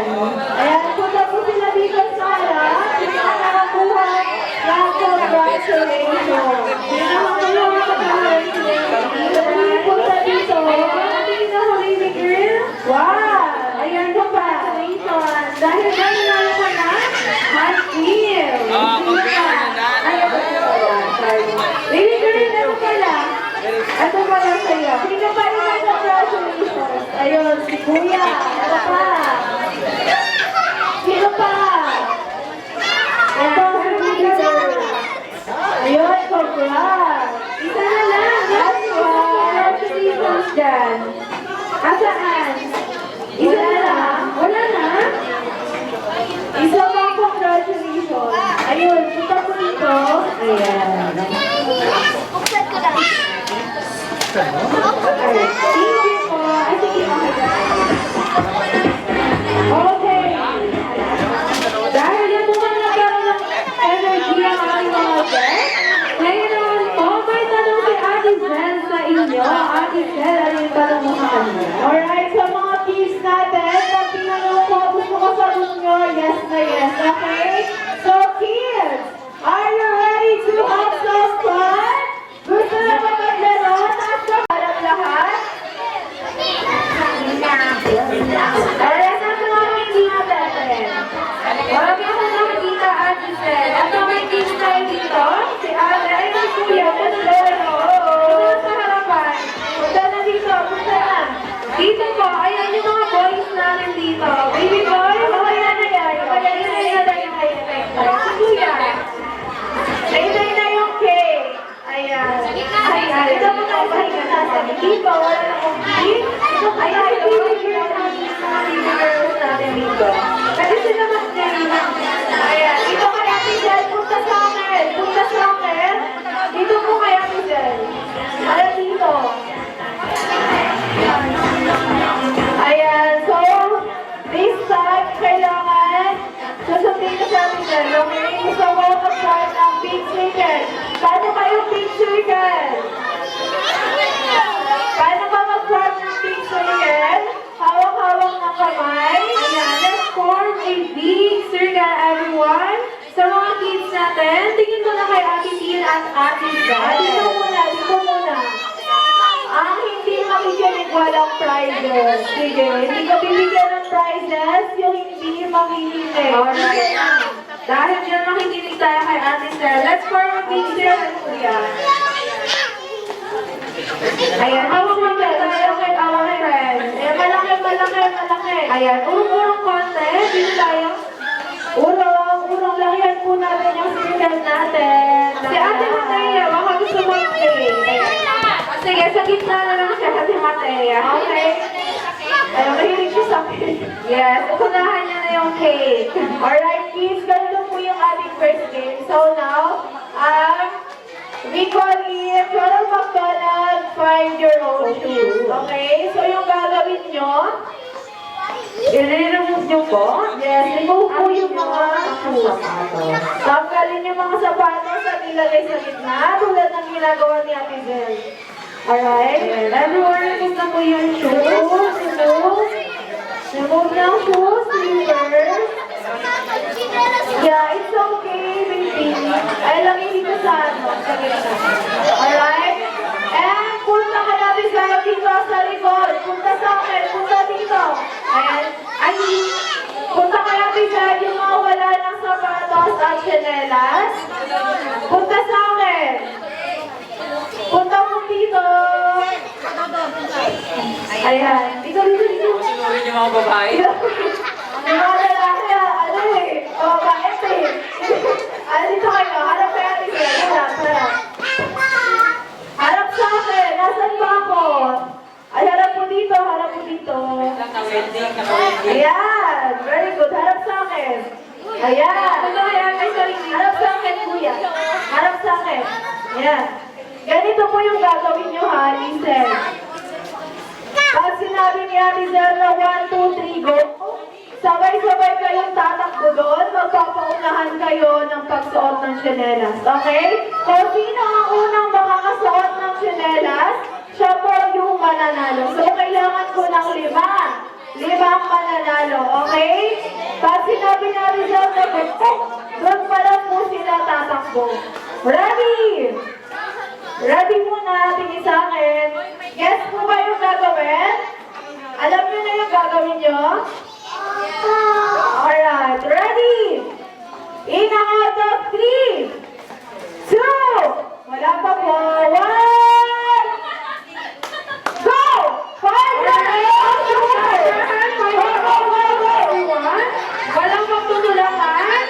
Ayan. Ayan, punta po sila dito sa harap. Sino ang nakakuha ng congratulations? Sino ang nakakuha ng congratulations? Punta dito. Tingin na huli ni girl. Wow! Ayan ka pa. Congratulations. Dahil nanalo ka na, hot meal. Ayan pa pala. Sorry. Baby girl, ano pala? Ito pala sa'yo. Sino pa rin ang congratulations? Ayun, si Kuya. Ito pa. Sino pa? Ito, si Kuya. Ayun, congrats. Isa na lang. Last one. Congratulations dyan. Asaan? Isa na lang. Wala na? Isa pang congratulations. Ayun, punta po dito. Ayan. Thank you po. Ay, sige, okay. Dahil yan po man nagkaroon ng energy ang ating mga guests, ngayon po, may tanong si Ate Zen sa inyo. Ate Zen, ano yung tanong mo sa kanya? Alright, sa mga kids natin, pag tinanong ko, gusto ko sagot nyo, yes na yes, okay? So kids, are you ready to have some fun? Gusto na ba maglaro? Taas ka harap lahat? Alright, nasa mga kids natin. Wala mo ako nakikita, Ate Zen. At may kids tayo dito. Si Ate, ay may kuya, maglaro. Punta sa harapan. Punta na dito, punta na. Dito po, ayan yung mga boys namin dito. Baby boy, mamaya na yan. Mamaya na yan. Si kuya. Naitay na yung cake. Ayan. Ayan. Ito po tayo sa higa sa dito. Wala na kong cake. Ayan, si baby girl natin. Mga baby girls natin dito. Kasi sila mag-name. Ayan. Dito kaya si Jen. Punta sa akin. Punta sa akin. Dito po kaya si Jen. Ayan dito. Ayan. So, this time, kailangan susundin ko sa atin Jen. Okay? So, we'll mag-start ng big circle. Paano kayo big circle? Paano ba mag-start ng big circle? Hawak-hawak ng kamay. Ayan. Let's form a big circle, everyone. Sa mga kids natin, tingin ko na kay Ate Tin at Ate Zen. Dito muna, dito muna. Ang hindi makikinig walang prizes. Sige, hindi ko bibigyan ng prizes yung hindi makikinig. Alright. Dahil dyan makikinig tayo kay Ate Zen. Let's form a big circle, kuya. Ayan, hawak mo tayo kay our friends. Ayan, malaki. Ayan, urong-urong konti. Dito tayo. Urong lakihan po natin yung circle natin. Si Ate Matea, baka gusto mo mag-play. Sige, sa gitna na lang siya, Ate Matea. Okay? Ayan, mahilig siya sa cake. Yes, unahan niya na yung cake. Alright, kids, ganito po yung ating first game. So now, we call it Ronald McDonald Find Your Own Shoes. Okay? So yung gagawin nyo, i-remove nyo po. Yes, remove po yung mga shoes. Tanggalin yung mga sapatos at ilagay sa gitna tulad ng ginagawa ni Ate Zen. Alright? Everyone, remove na po yung shoes. Remove ng shoes, slippers. Yeah, it's okay, baby. Ay lang dito sa gitna. Alright? And punta ka natin dito sa likod. Punta sa akin, punta dito. Ayan. Ay, punta ka natin yung mga wala ng sapatos at tsinelas. Punta sa akin. Punta mo dito. Ayan. Dito. Sinurin yung mga babae. Yung mga lalaki, bakit eh? Dito kayo, harap kayo natin sila. Harap. Harap sa akin. Nasaan ba ako? Ay, harap po dito. Ayan. Very good. Harap sa akin. Ayan. Harap sa akin, kuya. Harap sa akin. Ayan. Ganito po yung gagawin nyo, ha? Listen. Pag sinabi ni Ate Zen na 1, 2, 3, go, sabay-sabay kayong tatakbo doon, magpapaunahan kayo ng pagsuot ng tsinelas. Okay? So, sino ang unang makakasuot ng tsinelas? Siya po yung mananalo. So, kailangan ko ng 5. 5 ang mananalo, okay? Pag sinabi na result na doon pa lang po sila tatakbo. Ready? Ready muna, tingin sa akin. Guess po ba yung gagawin? Alam niyo na yung gagawin niyo? Alright, ready? In a count of 3, 2, wala pa po, 1, go! 5, walang pagtutulangan.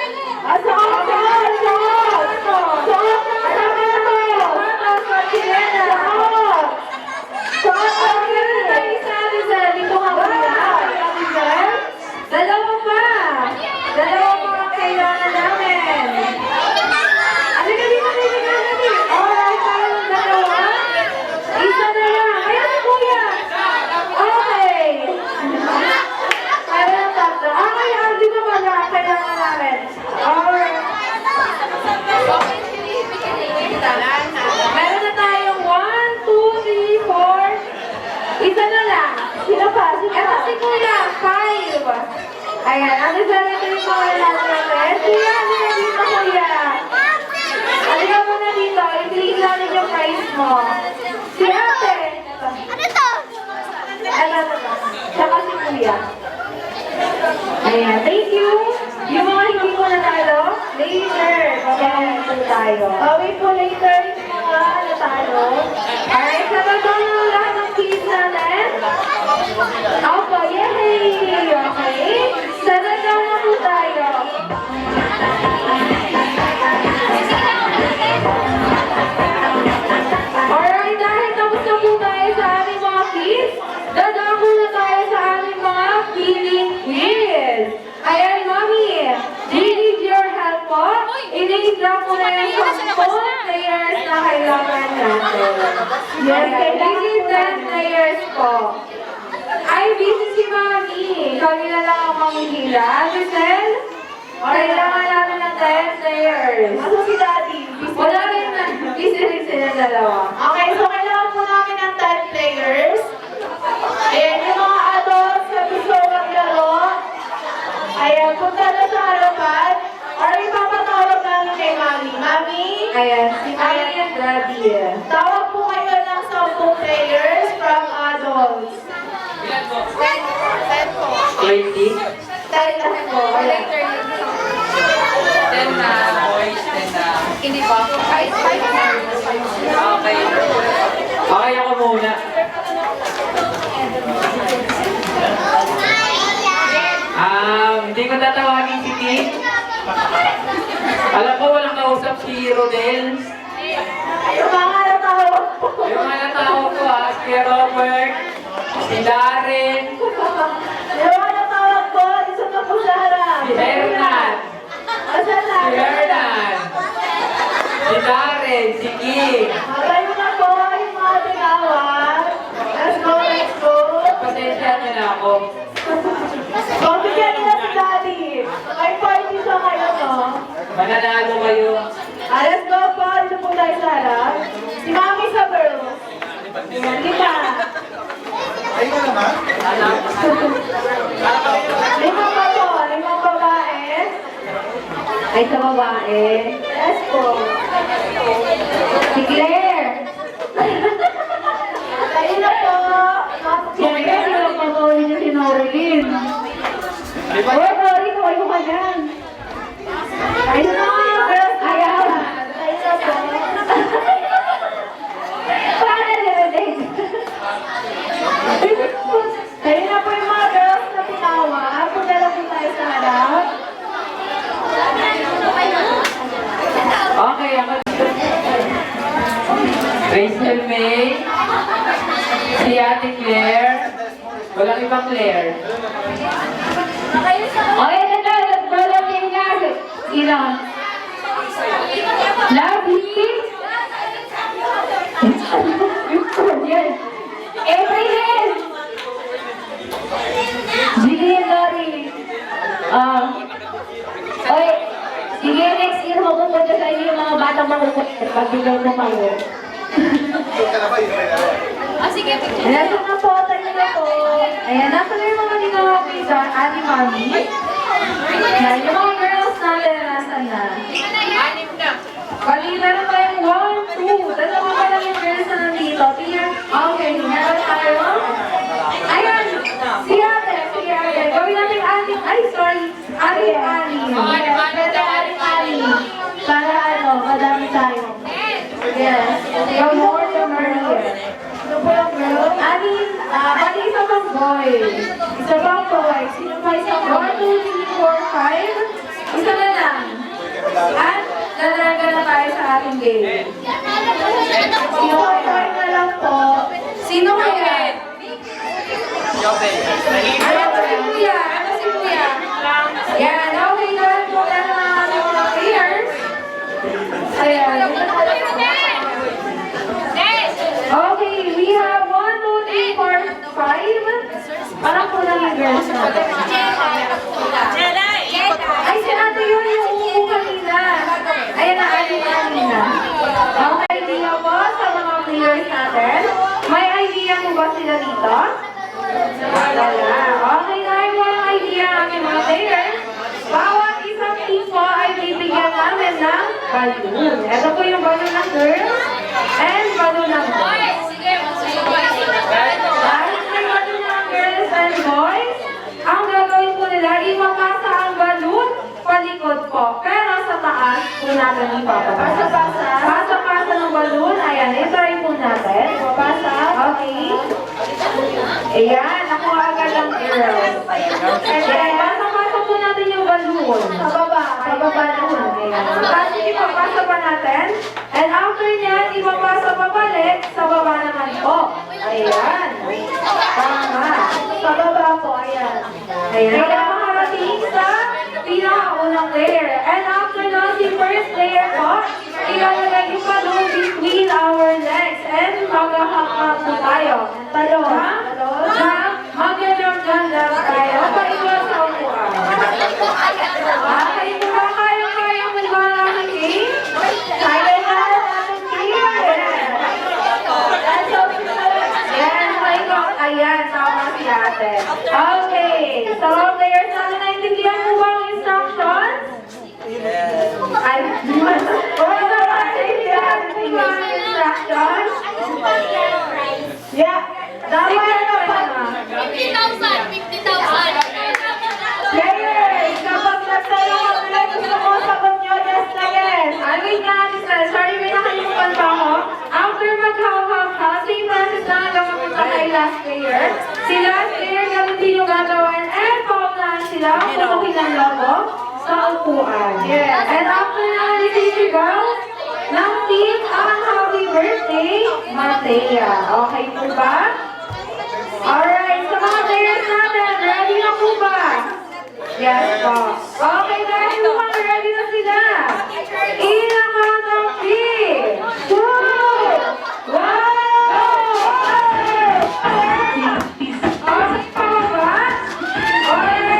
Dalawa pa ang kailangan namin. Alika dito. Alright, tayo ng dalawa. Isa na lang. Ayan, kuya. Okay. Tayo ng tatlo. Okay, di ba ba ang kailangan namin? Alright. Meron na tayong 1, 2, 3, 4. Isa na lang. Sino pa? Ito si kuya. 5. Ayan, ano sa ito yung mga lalaki natin? Kuya, ano na dito, kuya? Halika mo na dito. I-click natin yung price mo. Si ate. Ano to? Ito. Tsaka si kuya. Ayan, thank you. Yung mga hindi ko natalo, later. Babawin po tayo. Bawin po later yung mga natalo. Alright, sabagon mo lahat ng keys natin. Opo, yay! Okay. Sabagon na po tayo. Alright, dahil tapos na po tayo sa aming mga keys, dadako na tayo sa aming mga feeling quiz. Ayan, Mami, we need your help po. I-name drop mo na yung 10 players na kailangan natin. Yes, kailangan po 10 players po. Ay, busy si Mami. Kami na lang ang mamihila. Giselle, kailangan namin ng 10 players. Ano si Daddy? Wala rin na. Busy rin sila dalawa. Okay, so kailangan po namin ng 10 players. Ayan, yung mga adults na gusto maglaro. Ayan, punta na sa harapan. Or ipapatawag namin kay Mami. Mami? Ayan, si Mami and Daddy. Tawag po kayo ng 10 players from adults. 20? 10 lang po. Ayan. 10 na boys, 10 na. Hindi pa. Ay, Okay. Okay, ako muna. Hindi ko tatawagin si Tim. Alam ko walang kausap si Rodel. Yung mga natawag po. Yung mga natawag ko si Robert, si Darren, Yung mga natawag po, isa na po sa harap. si Hernan, Asan na? si Hernan, si Darren, si Kim. Tayo na po yung mga tinawag. Let's go, let's go. Pasensya niyo na ako. Bigyan nila si Daddy. May party sa kayo, no? Mananalo kayo. Let's go po. Dito po tayo sa harap. Si Mami sa girls. Lima. Alam. Lima pa po. Limang babae. Ay, sa babae. Let's go. Si Claire. Tayo na po. Siyempre, hindi lang pagkawin niya si Norilyn. Uy, sorry, kawayo ka dyan. Ayun na nga, girls. Ayaw. Ayun na po. Para nire-date. Ayun na po yung mga girls na tinawag. Punta lang po tayo sa harap. Okay, ako. Rachel May, si Ate Claire, walang ibang Claire. Okay, nagdala din nga. Ilan? Lovely. Yes. April. Jillian Lori. Oy, sige, next year mapupunta sa inyo yung mga batang makukulit. Pagbigay mo kayo. Sige, picture. Ayan, so na po, tayo na po. Ayan, nasa na yung mga ninawagi dyan, Ate Mami. Ayan, yung mga girls natin, nasan na? Anim na. Bali, meron tayong 1, 2, dalawa pa lang yung girls na nandito. Tingnan, okay, meron tayo. Ayan, si ate. Gawin natin ating, ay, sorry, ating ani. Yes, better ating ani. Para ano, madami tayo. Yes, the more the merrier. Ano po yung girl? Ani, bali isa pang boy. Isa pang boy. Sino pa isang 1, 2, 3, 4, 5? Isa na lang. At, dadaraga na tayo sa ating game. Sino kayo na lang po? Sino kaya? Ano si Kuya? Ano si Kuya? Yan, okay na po na ng mga players. Ayan. Okay, we have 1, 2, 3, 4, 5. Parang po lang yung girls natin. Ay, si ate yun yung umupo kanina. Ayan na, kanina. Okay, idea po sa mga players natin. May idea mo ba sila dito? Wala. Okay, dahil walang idea ang aking mga players. Bawat isang team po ay bibigyan namin ng balloon. Ito po yung balloon ng girls and balloon ng boys. Dahil may balloon ng girls and boys, ang gagawin po nila, ipapasa ang balloon palikod po. Pero sa taas po natin ipapasa. Pasa-pasa ng balloon. Ayan, i-try po natin. Pasa. Okay. Ayan, nakuha agad ang girls. Ayan, pasa-pasa po natin yung balloon. Sa baba. Sa baba naman. Ayan. Tapos ipapasa pa natin. And after niyan, ipapasa pa balik sa baba naman po. Ayan. Tama. Sa baba po. Ayan. Ayan. Kaya makarating sa pinakaunang player. And after nun, si first player po, ilalagay yung balloon between our legs. And mag-hak-hak po tayo. Talo, ha? Jump. Mag-jump lang tayo. Paiwan sa upuan. Okay, kung ba kayang-kayang mag-gawa natin game? Silent na natin game. Yes, my God. Ayan, tama si ate. Okay, so players natin, naintindihan mo ba ang instructions? Ay, wala na ba naintindihan mo ba ang instructions? Yeah, tama na pa na. 50,000. Players, kapag nagsayo kami na gusto mo, sagot nyo, yes na yes. Ay, wait nga, sorry, may nakalimutan pa ako. After mag-hawak-hawak, same process na ang gawin punta kay last player. Si last player, ganun din yung gagawin. And paunahan sila, putukin ang logo sa upuan. Yes. And after na, isisigaw ng team ang happy birthday, Matea. Okay po ba? Alright, sa mga players natin, ready na po ba? Yes po. Okay, dahil mukhang ready na sila. Ilang count ng 3, 2, 1, okay pa ba? Alright.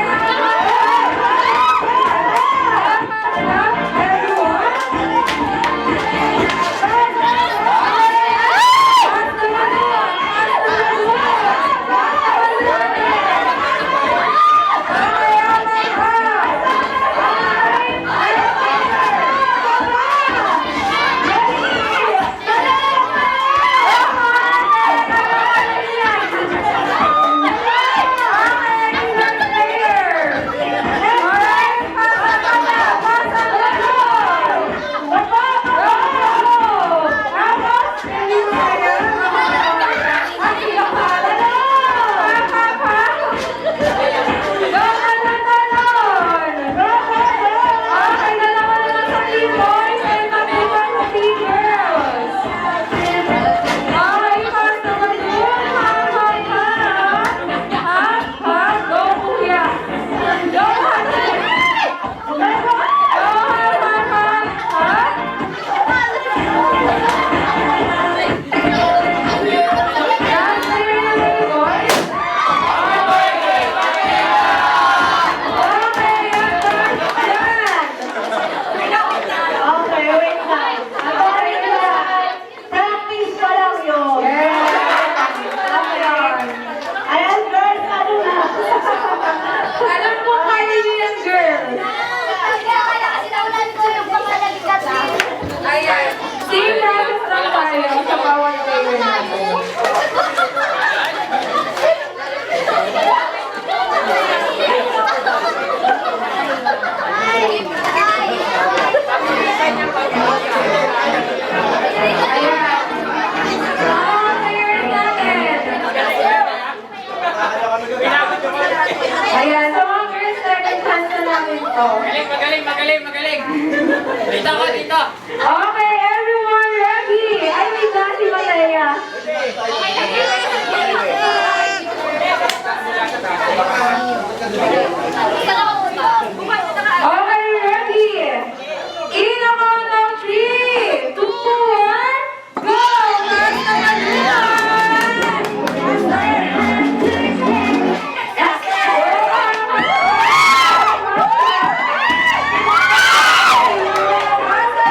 Magaling, magaling, magaling, magaling. Dito ko, dito. Okay, everyone ready? Ay, wait lang si Mataya. Okay, ready? In a count of 3, 2, 1, go! Basta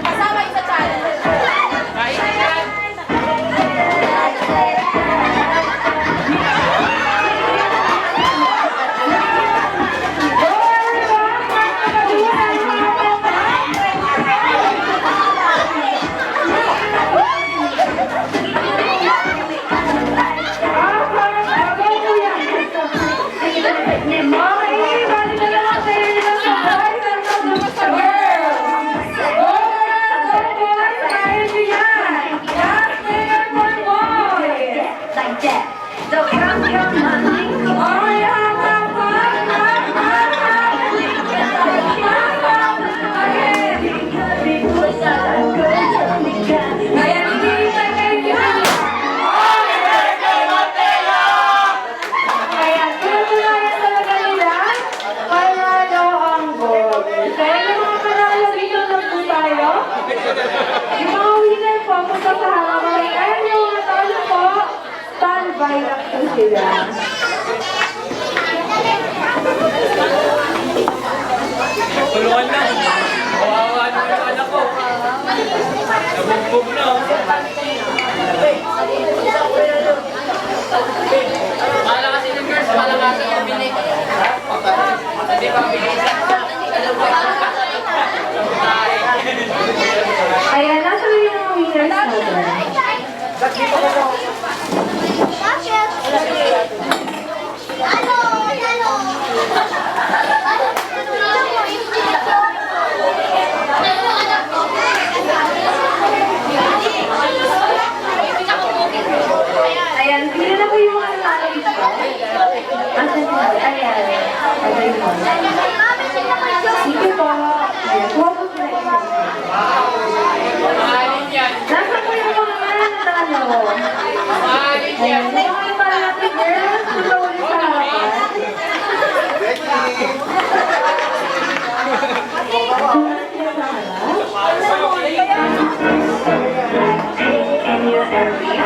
Kasama yung sa challenge. Kainan. like that. So come your mind. Oh yeah, yung mga winner po, punta sa harapan. Ay, yung mga talo po, standby lang po sila. Tulungan na. Kawawa naman yung anak ko. Nabugbog na. Kala kasi ng girls, malakasan yung binig. Hindi pa binig. Ayan, nasa rin yung mga winners natin. Ayan, pila na po yung mga nanalo dito. Asan po? Ayan. Ayan po. Sige po. Ayan, kuha po sila isa. Mahalin yan. Nasa po yung mga nanalo? Mahalin yan. Ayan, yung mga malapit girls, punta ulit sa harapan. And your area.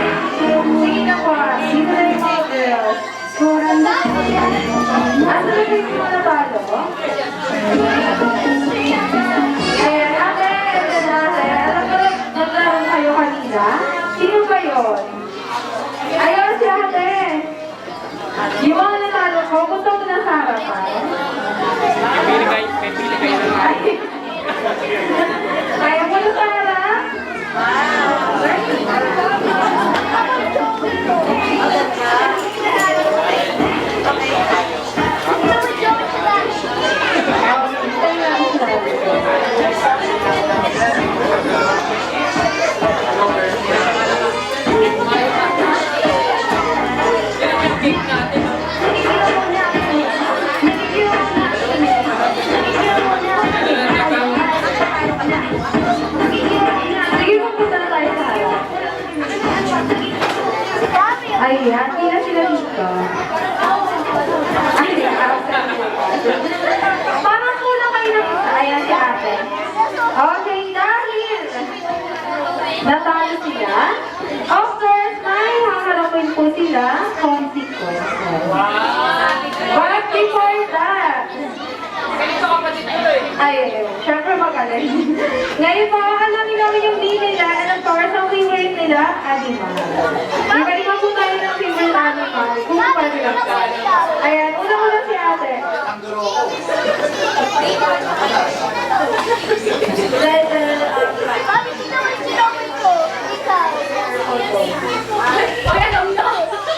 Sige na po. Dito na yung mga girls. Kurang na. Asa na yung mga natalo? Ayan, ate. Ito na ate. Alam ko lang, naglaroon kayo kanina. Sino ba yun? Ayun si ate. Yung mga natalo ko, gusto mo na sa harapan. May pili kayo ng Kaya mo na sa harap? cake natin. Sige, magpunta na tayo sa harap. Ayan, hindi na sila dito. Parang kulang kayo ng isa. Ayan si ate. Okay, dahil natalo sila, of course, may haharapin po sila consequences. But before that, Ganito kapatid ko eh. ay, syempre magaling. Ngayon po, alamin namin yung name nila and of course, ang favorite nila, animal. Iba-iba po tayo ng favorite animal. Kung pwede lang po. Ayan, una-una si ate. Mami, sino mo yung sinobin ko? Ikaw. Ay, alam na.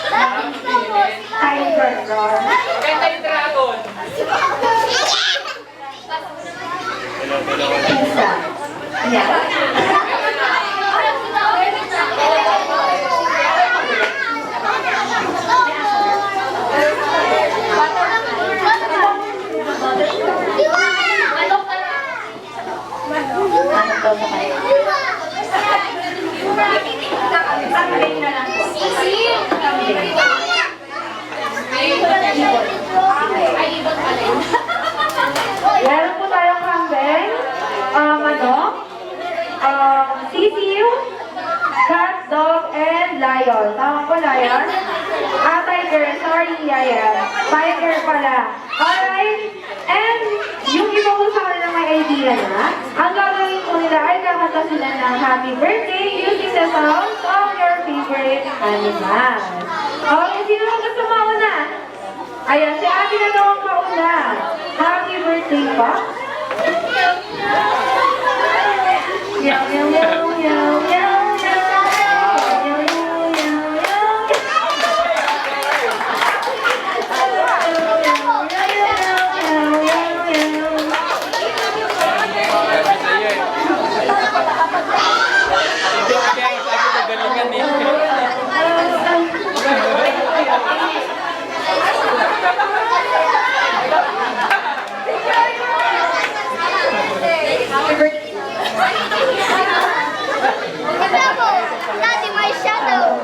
Dati sinobot. Tiger Roar. Maganda yung dragon. Isa. Ayan. sisiw, cat, dog, and lion. Tama po, lion? Tiger. Sorry, ayan. Tiger pala. Alright. And yung iba ko sa kanila may idea na, ang gagawin ko nila ay kakanta sila ng happy birthday using the sounds of your favorite animal. Okay, sino ang gusto mauna? Ayan, si Ate na daw ang mauna. Happy birthday pa. Meow, meow, meow, meow, meow, Daddy, my shadow.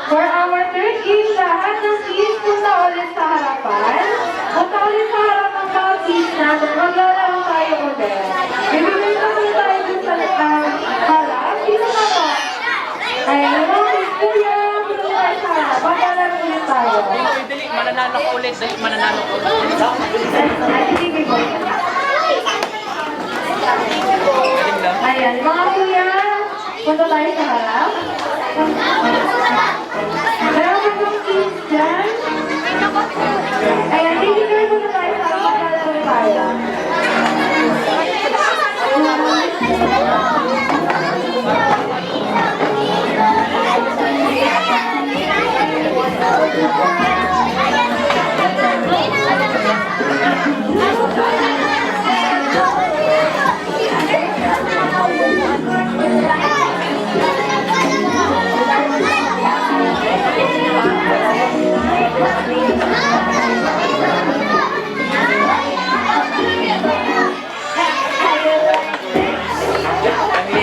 For our third game, lahat ng teams punta ulit sa harapan. Punta ulit sa harap ng mga teams natin. Maglalaro tayo ulit. Bibigay na po tayo dun sa harap. Sino na po? Ayan, yung mga kuya, punta tayo sa harap. Maglalaro ulit tayo. Dali, mananalo ko ulit. Dali, mananalo ko ulit. Ay, hindi ko. Ayan, mga kuya, punta tayo sa harap. Meron ka bang kids dyan? Ayan, hindi ka muna tayo sa maglalaro tayo.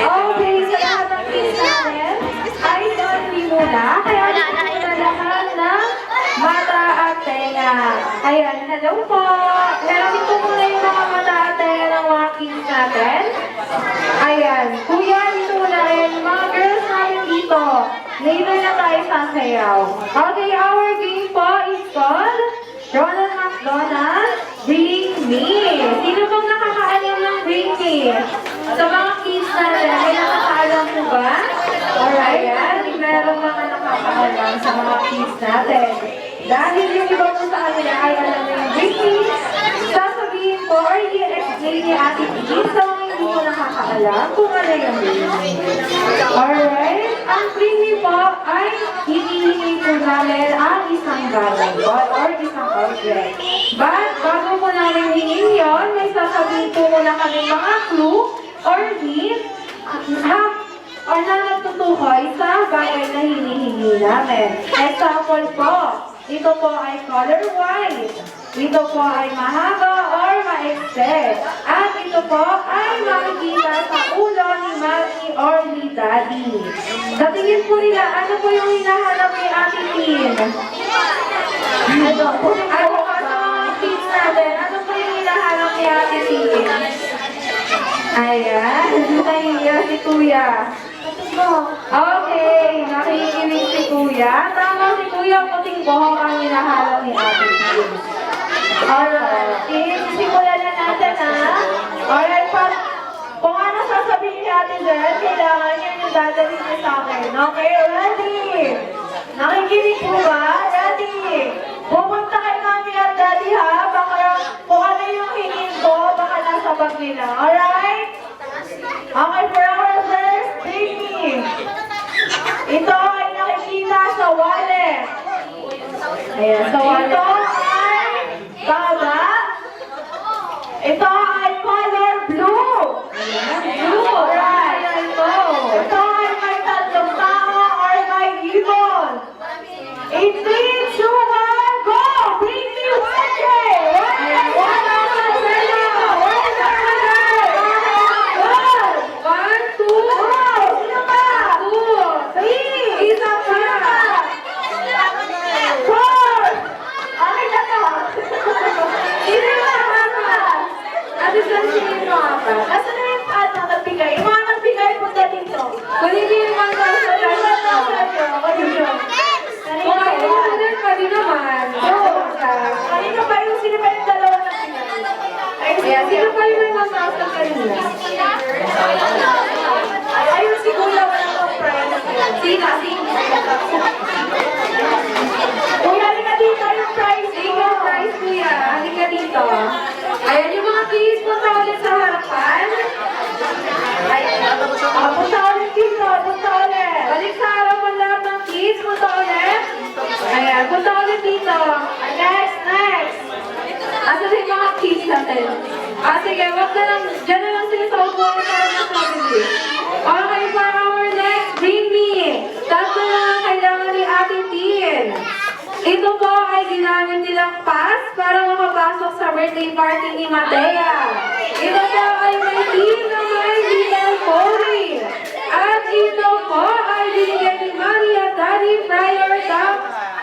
Okay, sa lahat ng kids natin, ay only muna. Kaya muna lahat ng mata at tenga. Ayan, hello po. Meron po muna yung mga mata at tenga ng mga kids natin. Ayan, kuya, dito muna. Ayan, yung mga girls natin dito. Later na tayo sasayaw. Okay, our game po is called Ronald McDonald, Bring Me. Sino bang nakakaalam ng Bring Me? Sa mga kids natin, may nakakaalam po ba? Alright, yan. Meron mga nakakaalam sa mga kids natin. Dahil yung iba po sa kanila ay alam na yung Bring Me, sasabihin ko or i-explain ni Ate Kids sa mga hindi ko nakakaalam kung ano yung creamy. Alright, ang creamy po ay hinihingi po namin ang isang bagay or isang object. But bago po namin hingin yon, may sasabihin po muna kami mga clue or hint or na nagtutukoy sa bagay na hinihingi namin. Example po, ito po ay color white. Ito po ay mahaba or maekse. At ito po ay makikita sa ulo ni Mami or ni Daddy. Sa tingin po nila, ano po yung hinahanap ni Ate Tin? Ano po mga kids natin? Ano po yung hinahanap ni Ate Tin? Ayan, nahihiya si Kuya. Okay, nakikinig si Kuya. Tama si Kuya, puting buhok ang hinahanap ni Ate Tin. Alright, simulan na natin ha. Alright, kung ano sasabihin ni Ate Jen, kailangan yun yung dadalhin niya sa akin. Okay, ready? Nakikinig po ba? Ready? Pupunta kay Mami at Daddy ha. Baka kung ano yung hingin ko, baka nasa bag nila. Alright? Okay, for our first baby. Ito ay nakikita sa wallet. Ayan, sa wallet. Ito ay baba. Ito ay color blue. Blue, right. Ito ay may tatlong tao or may ibon. In 3, 2, 1, go! Bring me Nasaan na yung ano, nagbigay? Yung mga nagbigay po dito. Kunin niyo yung mga kanina pa yung sino pa yung dalawa na pinag? Sino pa yung may masaas na kanina? Ayun si Kuya, walang pang-prize. Sino? Kuya, halika dito yung prize. Ikaw, prize Kuya. Halika dito. Ayan yung mga kids, punta ulit sa harapan. Punta ulit dito, punta ulit. Balik sa harapan lahat ng kids, punta ulit. Ayan, punta ulit dito. Next. Asa yung mga kids natin? Sige, wag na lang, dyan na lang sila sa upuan para masabi. Okay, for our next, bring me. Tatlo na lang kailangan ni Ate Tin. Ito po ay ginamit nilang pass para makapasok sa birthday party ni Matea. Ito po ay may team na may little pony. At ito po ay binigyan ni Mami at Daddy prior sa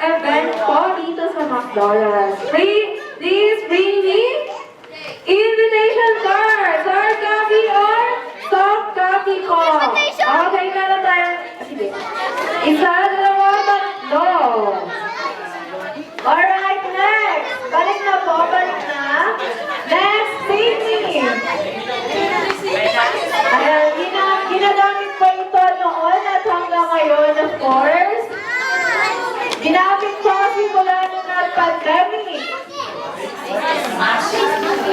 event po dito sa McDonald's. Please bring me invitation cards, hard copy or soft copy ko. Okay, meron tayo. Sige. Isa, dalawa, tatlo. Alright, next. Balik na po, balik na. Next, baby. Ayan, ginagamit po ito noon at hanggang ngayon, of course. Ginamit po simula nung nag-pandemic.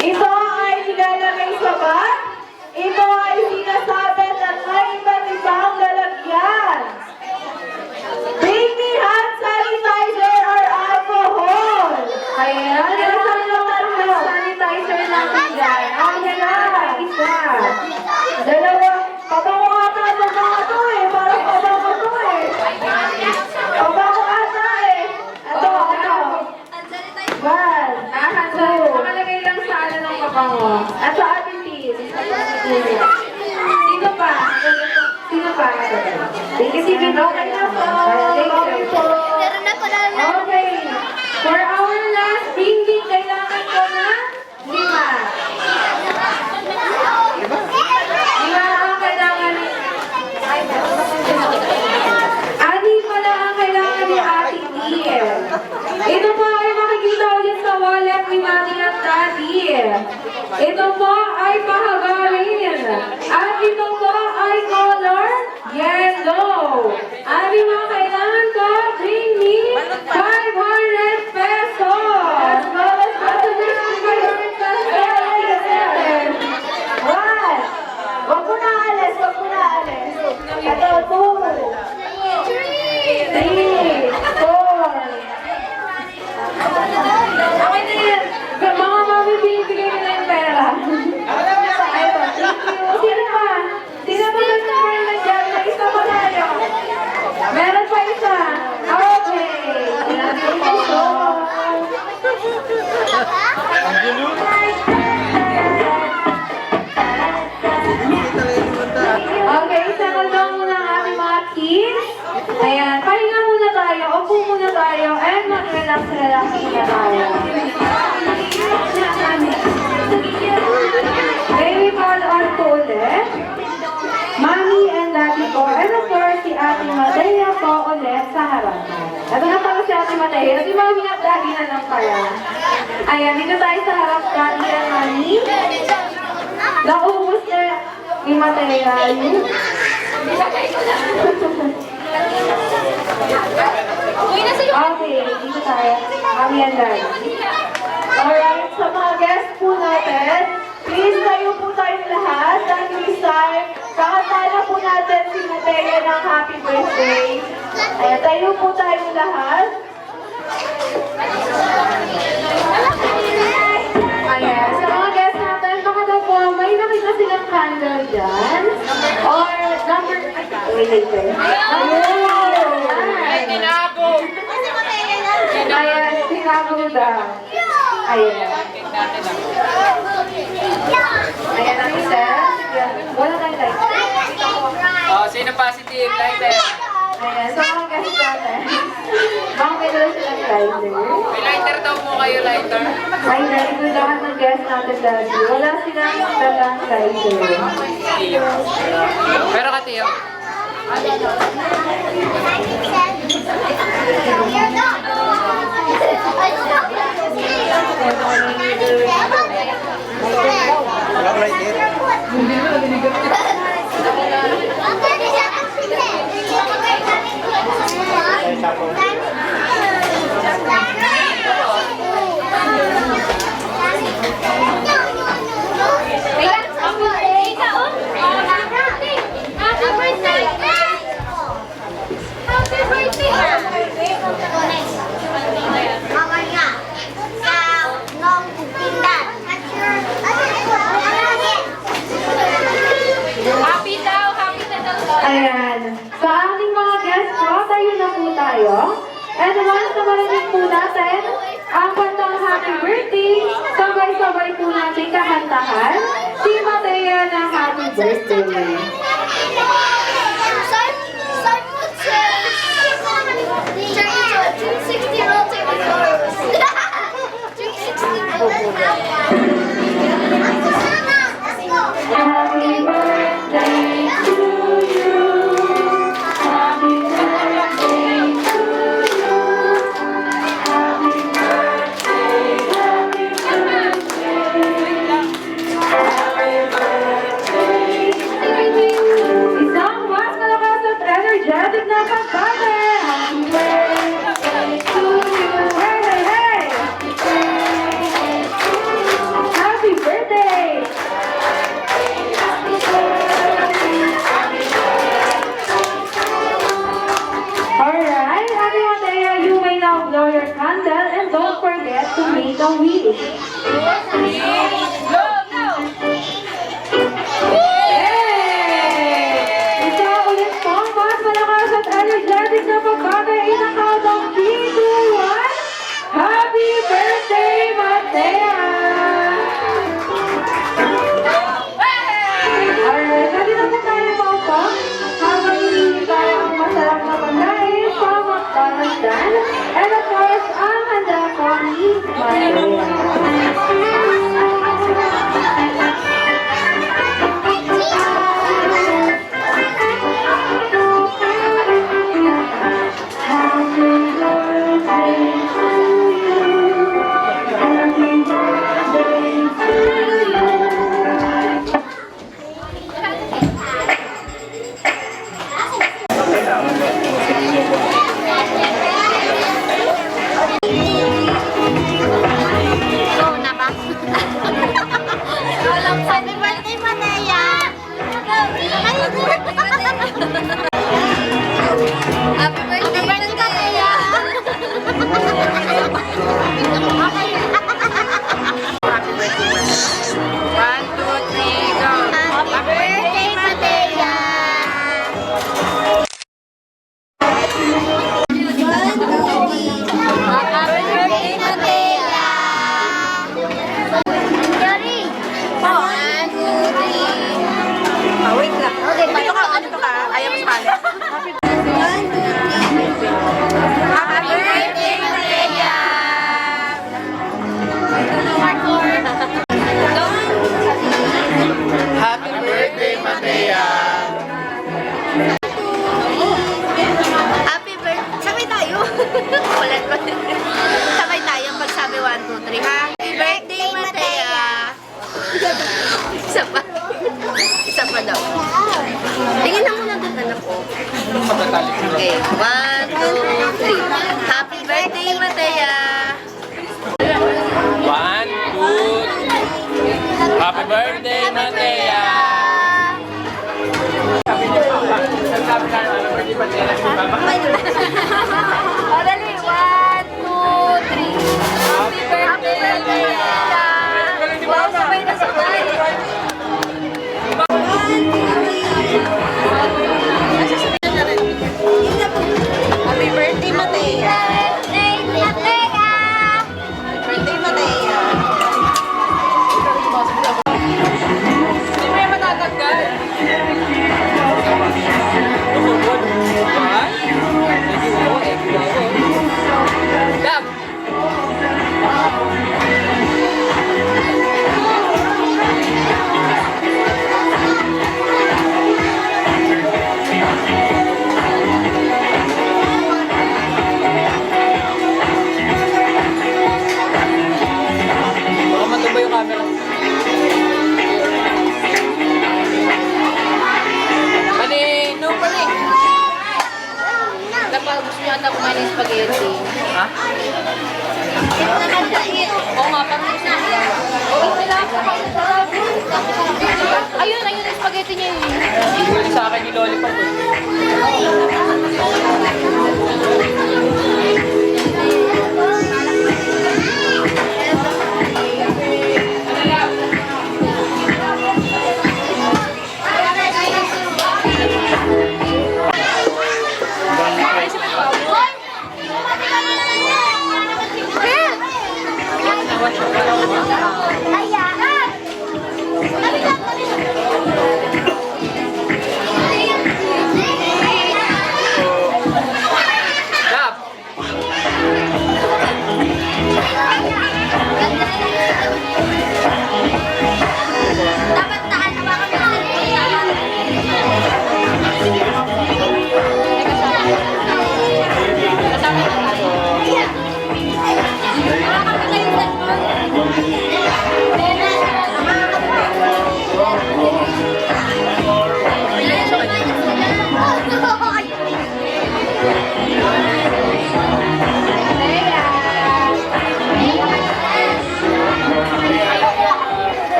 Ito ay nilalagay sa bag. Ito ay sinasabit at may iba't ibang lalagyan. Bring me hand sanitizer or alcohol. Ayan, nasan yung hand sanitizer natin dyan? Okay na, isa. Dalawa, pabango ata ito eh. Parang pabango ito eh. Pabango ata eh. Ito. One, two. Nakalagay lang sa ano ng pabango. At sa ating team. Sino pa? Sige, okay na po. Okay po. Okay. For our last bringing, kailangan ko na 5. 5 ang kailangan ni... Ani pala ang kailangan ni Ate Tia. Ito po ay makikita ulit sa wallet ni Mami at Daddy. Ito po ay pahabarin. At ito po ay color yellow. At yung mga kailangan ko, bring me 500 pesos. At the next 500 pesos, 1, na tayo. May we call on po ulit. Mommy and Daddy po. And of course, si Ate Matea po ulit sa harapan. Ito na pala si Ate Matea. Si Mommy at Daddy na lang pala. Ayan, dito tayo sa harap Daddy and Mommy. Naubos na ni Matea yun. Okay, dito tayo. Mommy and Daddy. Alright, sa mga guests po natin, please tayo po tayong lahat. At this time, kakantala po natin si Matea ng happy birthday. Ayan, tayo po tayong lahat. Ayan, sa mga guests natin, baka daw po may nakita silang candle dyan. Or number... Wait. Ay, tinago! Ayan, sinabi daw. Ayan. Ayan ang isa. Wala tayong lighter. Oh, sino positive? Lighter. Ayan, so mga guys natin. Baka may dala silang lighter. May lighter daw po kayo, lighter. Ay, narinig lahat ng guest natin dati. Wala silang dalang lighter. Tiyo. Pero ka, Tiyo. Ayan. Sa ating mga guests po, tayo na po tayo. And once na marinig po natin ang kantang happy birthday, sabay-sabay po natin kakantahan si Matea ng happy birthday. Happy birthday to you. Happy birthday to you. Happy birthday, happy birthday. Happy birthday. Isang mas malakas at energetic na kampante. Happy birthday to you. Hey, hey, hey! Happy birthday! Alright, Ate Matea, you may now blow your candle and don't forget to make a wish. Hey! Isa ulit po, mas malakas at energetic na pagbagay in a count of 3, 2, 1. Happy birthday, Matea! Alright, sabi na po tayo po po. Habang hindi tayo ang masarap na pagkain sa McDonald's dyan. And of course, ang handa po ni Maria. Happy birthday, Matea! Sabi niya, sabi na, happy birthday, Matea. O, dali. 1, 2, 3. Happy birthday, Matea! Wow, sabay na sabay. Happy birthday, Matea! Birthday, Matea! Hindi mo yung matataggal. Lukubod. Ay? Dab! Baka matumba yung camera. Ano pala eh? Dapat gusto niya ata kumain ng spaghetti. Ha? Oo nga, parang isa. Ayun, ayun yung spaghetti niya yun. Hindi sa akin yung lollipop eh. Dab! Dapat taan na baka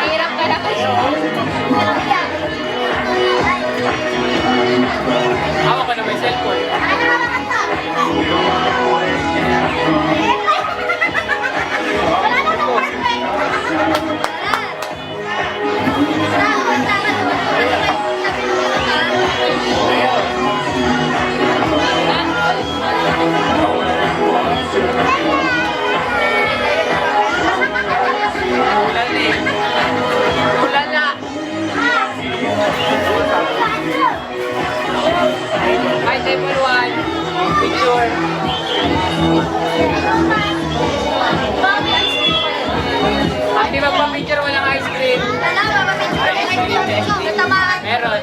hirap ka na kayo. Hawak ko na may cellphone. Ulan eh. Ulan na. Hi, table 1. Picture. Hindi magpa-picture, walang ice cream. Meron.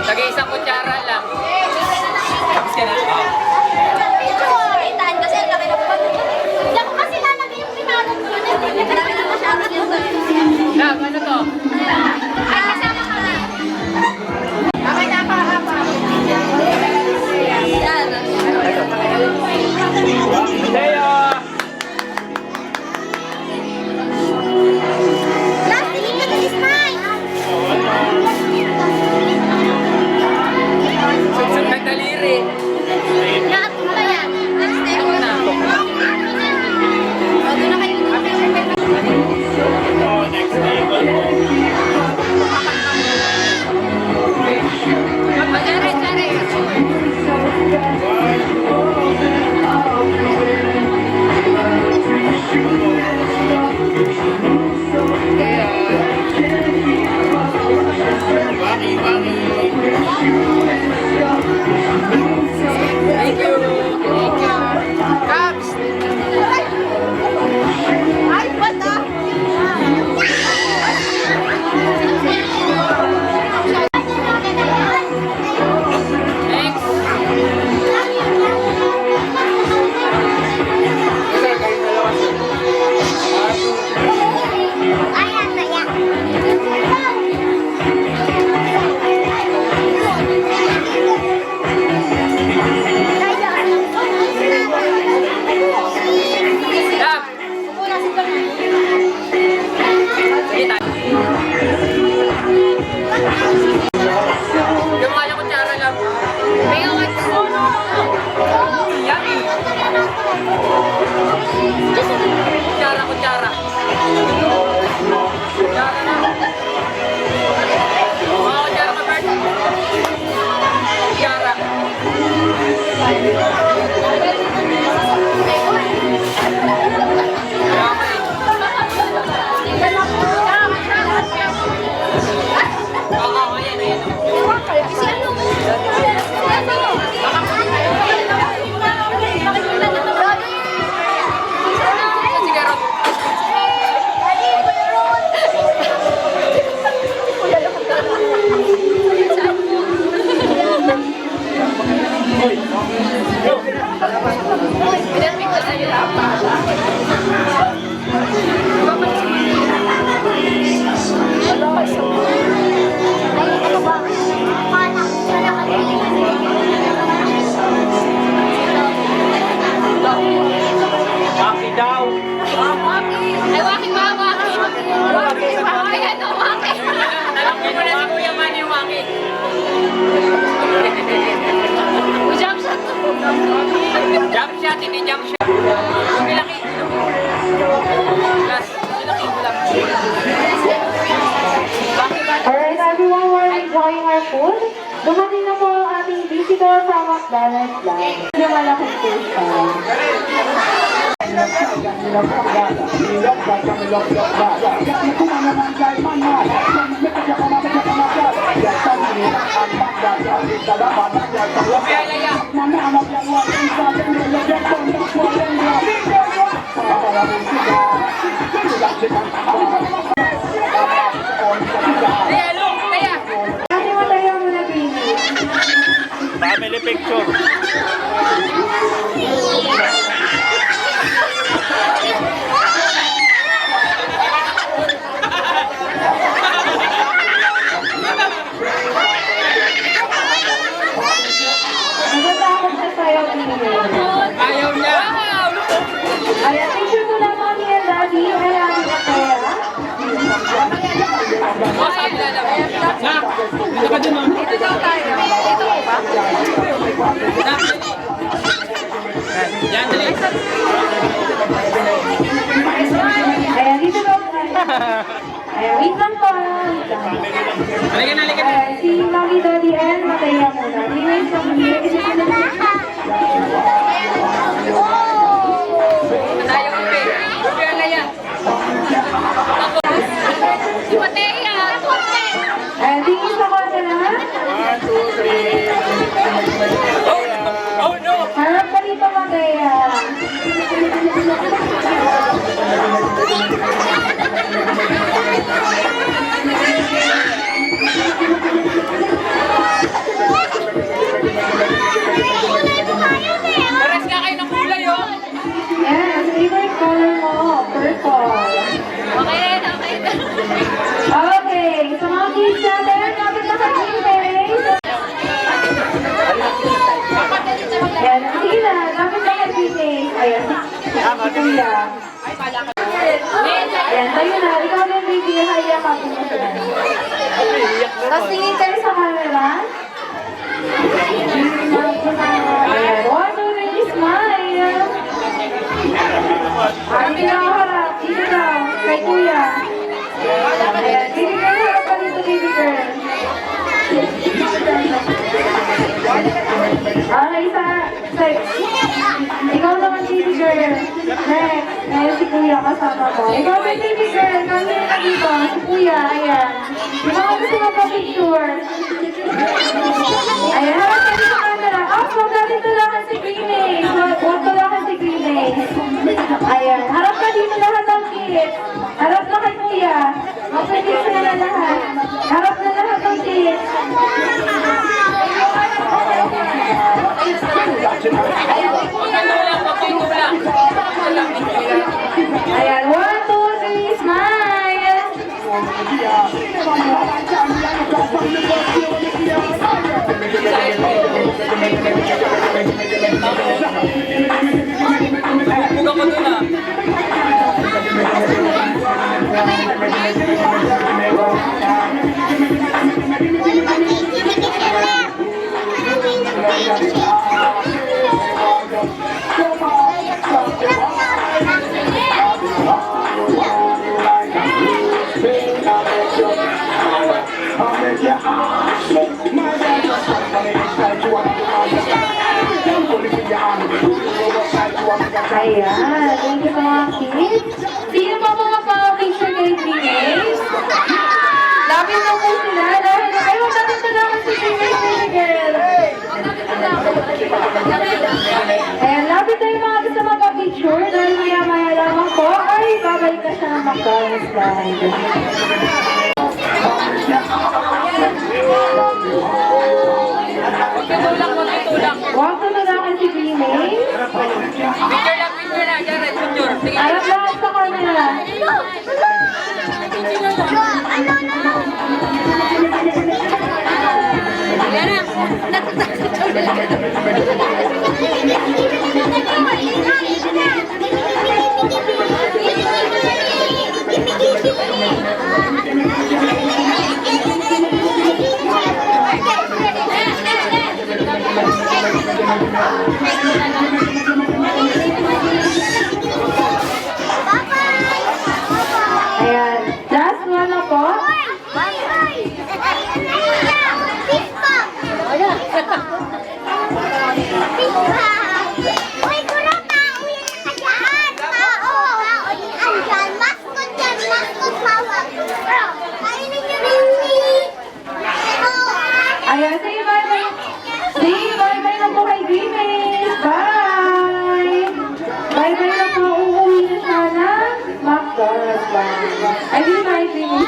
Tagay isang kutsara lang. Tapos ka na. Dab, ano to? Leo! siya, tinijump siya. Lumilaki. Last, lumilaki ko lang. Alright, everyone, we're enjoying our food. Dumating na po ang ating visitor from McDonald's lang. Hindi malaking food pa. Kaya, look, kaya. Kasi matayo mo na, baby. Family picture. Nagatakot siya sa'yo, baby. Ayaw niya. Ayan, picture ko lang mami and daddy. Ay, amin na kaya. O, sabi na naman. Na, dito ka dun, ma'am. Dito daw tayo. Dito ko ba? Na, yan, dali. Ayan, dito daw tayo. Ayan, wait lang po. Halika na, halika na. Ayan, si mami, daddy, and mataya muna. Anyways, mami, Tayo, Upe. Upe na yan. Si Matea. ayan, tingin sa kanya na. 1, 2, 3. Oh, no. Harap ka dito, mataya. Pares nga kayo ng kulay, oh. Ayan, favorite color mo, purple. Okay na, okay na. Okay, sa mga kids natin, kapit na ka-teammates. Ayan, sige na, kapit na ka-teammates. Ayan, si Kuya. Ayan, tayo na, ikaw din, baby, haya kapit mo siya. Tapos tingin kayo sa camera. Ayan, 1, 2, 3, smile. Ang pinakaharap, dito daw, kay Kuya. Ayan, baby girl, harap ka dito, baby girl. Okay, ikaw naman, baby girl. Next, ayan si Kuya kasama ko. Ikaw din, baby girl, kami na dito, si Kuya, ayan. Yung mga gusto magpa-picture. Ayan, harap ka dito camera. Oh, magdaditulakan si Green. Huwag tulakan si Green. Ayan, harap ka dito lahat ng kids. Harap na kay Kuya. Mag-kids na na lahat. Harap na lahat ng kids. Ayan, 1, 2, 3, smile. Buka ko dun, ah. Ayan, thank you mga kids. Sino pa mga pa-picture kay Green? Lapit na po sila. Ay, magtatanda naman si Green, baby girl. Ayan, lapit na yung mga gusto magpa-picture. Dahil maya-maya lamang po, ay babalik na siya ng McDonald's dahil. Tulak. Huwag tutulakan si Green. Picture na, Jared, picture. Sige. Harap lahat sa camera. Yan na, natatakot talaga.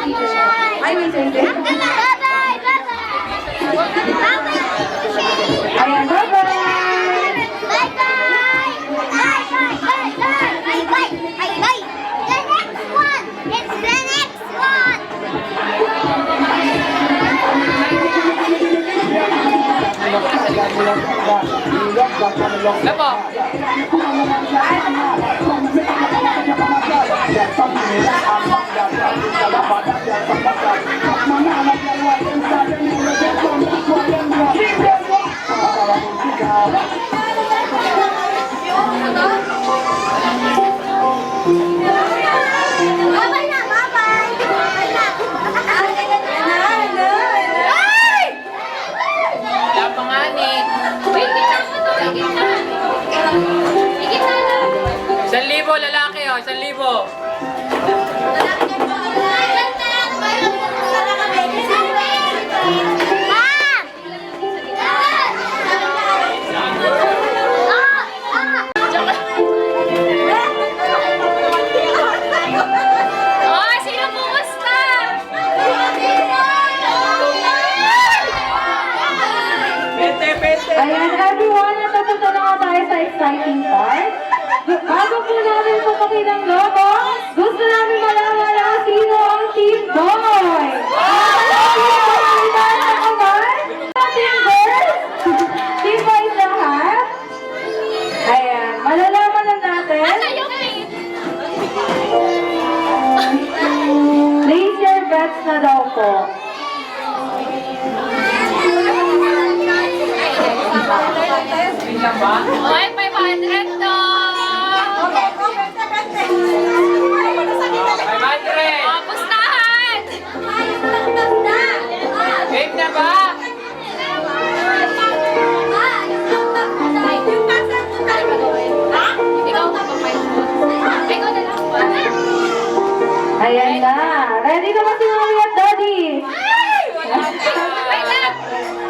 dito siya. Ay, may sente. Ayan, bye-bye! Lapo. Wala pa nga ni. Isang libo lalaki oh, 1,000. Oh, sino kumusta? Ayan, everyone, natapos na nga tayo sa exciting part. Bago po namin pumakin ang logo, gusto namin malaman na sino ang Team Boy! Team Girls? Team Boys lahat? Ayan, malalaman na natin. Place your bets na daw po. Oy, 500 to! 500. Oh, pustahan! Game na ba? Ikaw na pa, ikaw na lang ba? Ayan na. Ready na ba si Mommy at Daddy? Wait lang!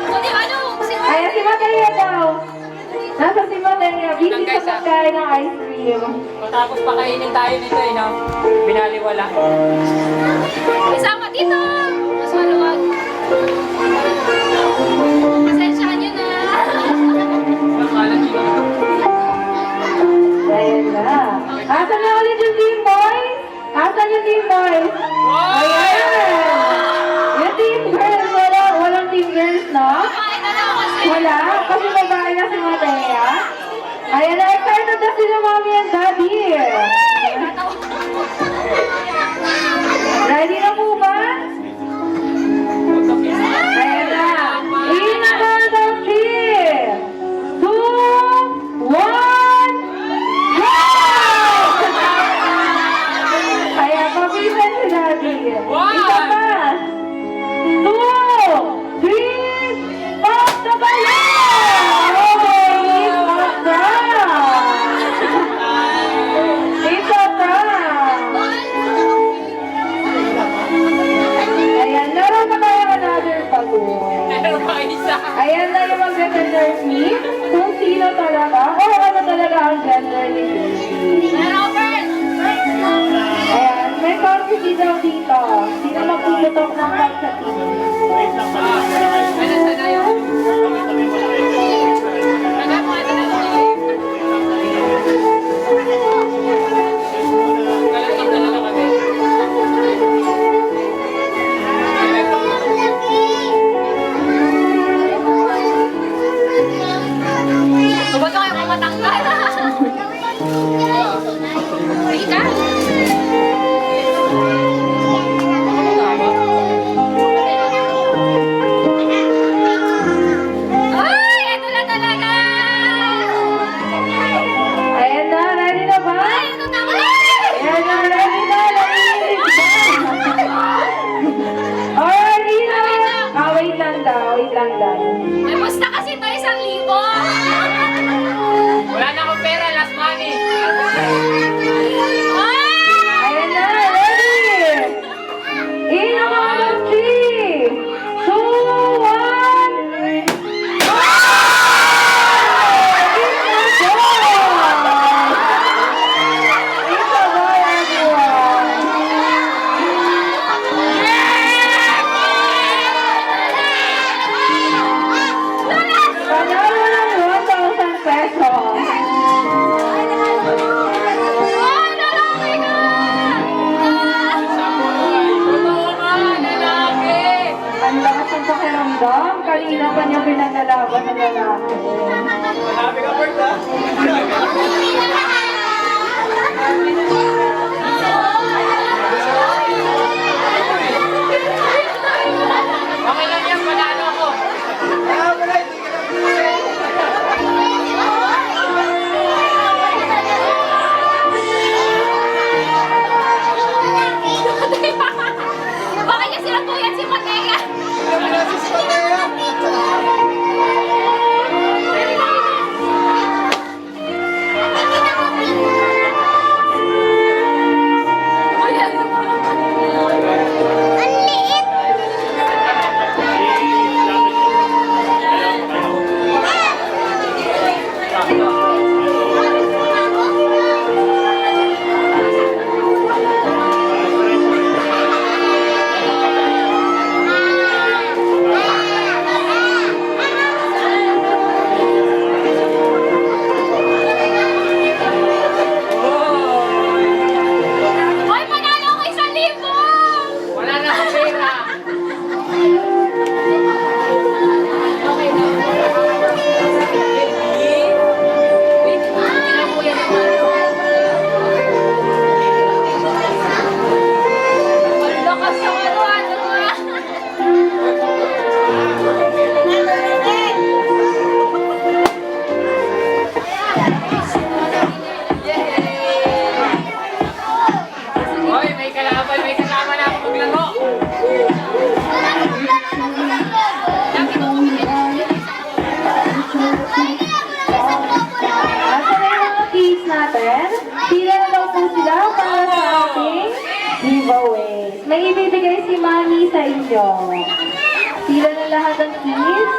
Kundi ano? Ayan, si Mataya daw. Nasa si Mataya. Busy sa pagkain ng ice cream. Matapos pakainin tayo nito eh, no? Binaliwala. Isama dito! Mas maluwag. Pasensyahan nyo na. Makalat yun. Ayan na. Asan na ulit yung Team Boys? Asan yung Team Boys? Ayan! Yung Team Girls, walang Team Girls, no? Kumain na lang kasi. Wala, kasi babae na si Mataya. Ayan na, excited na sila Mommy and Daddy. Ready na po ba? Ayan na. In count of 3, 2, 1, go! Kaya pabisan si Daddy. Isa pa. 2, 3, pop the balloon! Okay, pop down. Isa pa. Ayan, meron pa tayo another balloon. Meron pa isa. Ayan na yung mag-determine kung sino talaga o ano talaga ang gender ni Lucy. Robert! Ayan, may courtesy daw dito. Sino magpuputok ng cup sa team? Ano sa na yun? Galatang talaga kami. Huwag ka kayo mamatanggal. Ika? kanyang pinaglalaban ng lalaki. Marami ka, Bert, ha? Okay lang yan, panalo ako. Bakit kasi natuyan si Matea? Hoy, panalo ako 1,000! Wala na akong pera. Ang lakas ng ano ah. Hoy, may kalaban na ako maglaro. Nasa na yung mga kids natin? Pila na daw po sila para sa ating giveaways. May ibibigay si Mami sa inyo. Pila na lahat ng kids?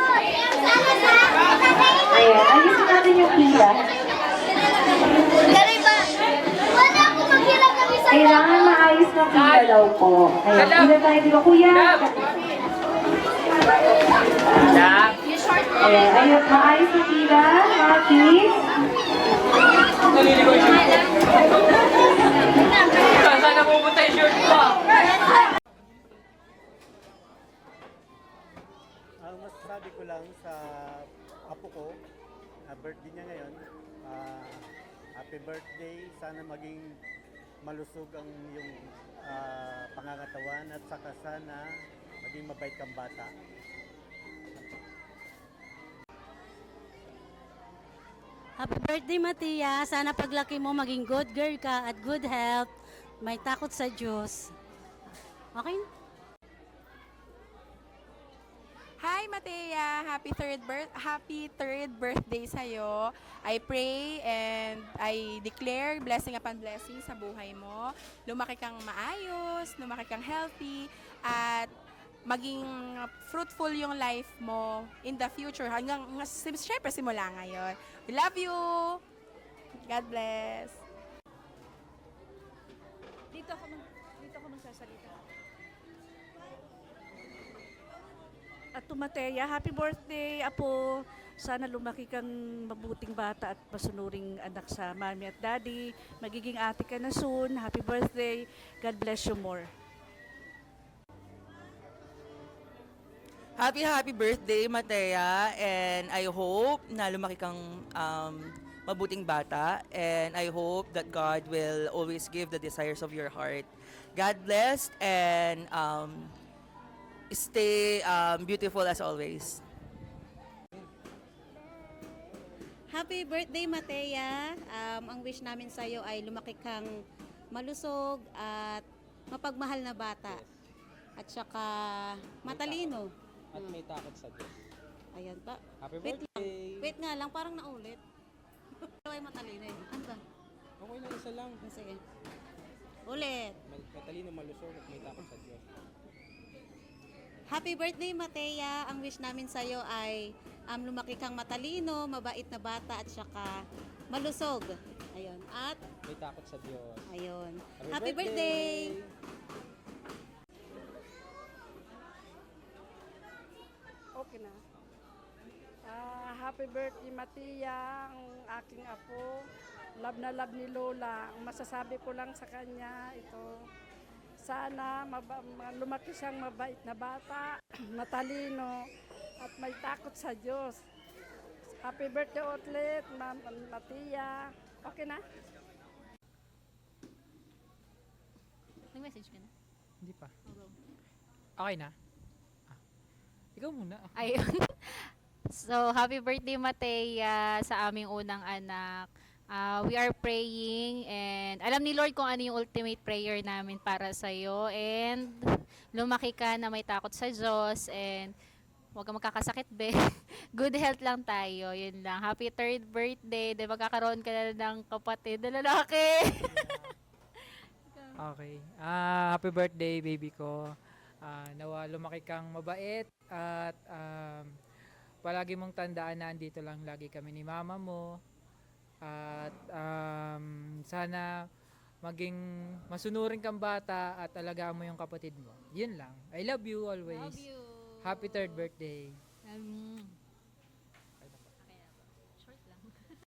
Ayan, ayusin natin yung pila. Kailangan maayos na pila daw po. Ayan, pila tayo, di ba kuya? Jack. Ayan, ayun, maayos na pila, mga kids. Naliligoy siya. Saan napupunta yung shirt ko? Ang masasabi ko lang sa apo ko, na birthday niya ngayon, happy birthday. Sana maging malusog ang iyong pangangatawan at saka sana maging mabait kang bata. Happy birthday, Matia. Sana paglaki mo maging good girl ka at good health. May takot sa Diyos. Okay? Hi Matea, happy third birthday sa'yo. I pray and I declare blessing upon blessing sa buhay mo. Lumaki kang maayos, lumaki kang healthy, at maging fruitful yung life mo in the future hanggang syempre simula ngayon. We love you. God bless. Dito ako magsasalita. At Matea, happy birthday, Apo. Sana lumaki kang mabuting bata at masunuring anak sa mami at daddy. Magiging ate ka na soon. Happy birthday. God bless you more. Happy birthday, Matea, and I hope na lumaki kang mabuting bata, and I hope that God will always give the desires of your heart. God bless, and stay beautiful as always. Happy birthday, Matea. Ang wish namin sa iyo ay lumaki kang malusog at mapagmahal na bata. At saka matalino. At may takot sa Diyos. Ayan pa. Happy Wait lang. birthday! Wait nga lang, parang naulit. Ay matalino eh. Ano ba? Okay lang, isa lang. Sige. Ulit. Matalino, malusog at may takot sa Diyos. Happy birthday, Matea. Ang wish namin sa iyo ay lumaki kang matalino, mabait na bata at saka malusog. Ayun. At May takot sa Diyos. ayun. Happy birthday! Okay na. Happy birthday, Matia, ang aking apo. Love na love ni Lola. Ang masasabi ko lang sa kanya, ito, sana lumaki siyang mabait na bata, matalino, at may takot sa Diyos. Happy birthday ulit, Ma'am Matia. Okay na? Nag-message ka na? Hindi pa. Okay na? Ikaw muna. Ayun. So, happy birthday, Matea, sa aming unang anak. We are praying and alam ni Lord kung ano yung ultimate prayer namin para sa'yo. And lumaki ka na may takot sa Diyos and huwag kang magkakasakit, be. Good health lang tayo. Yun lang. Happy third birthday. Di magkakaroon ka na ng kapatid na lalaki. Okay. Happy birthday, baby ko. Nawa lumaki kang mabait at palagi mong tandaan na andito lang lagi kami ni mama mo. At sana maging masunurin kang bata at alagaan mo yung kapatid mo. Yun lang. I love you always. Love you. Happy third birthday.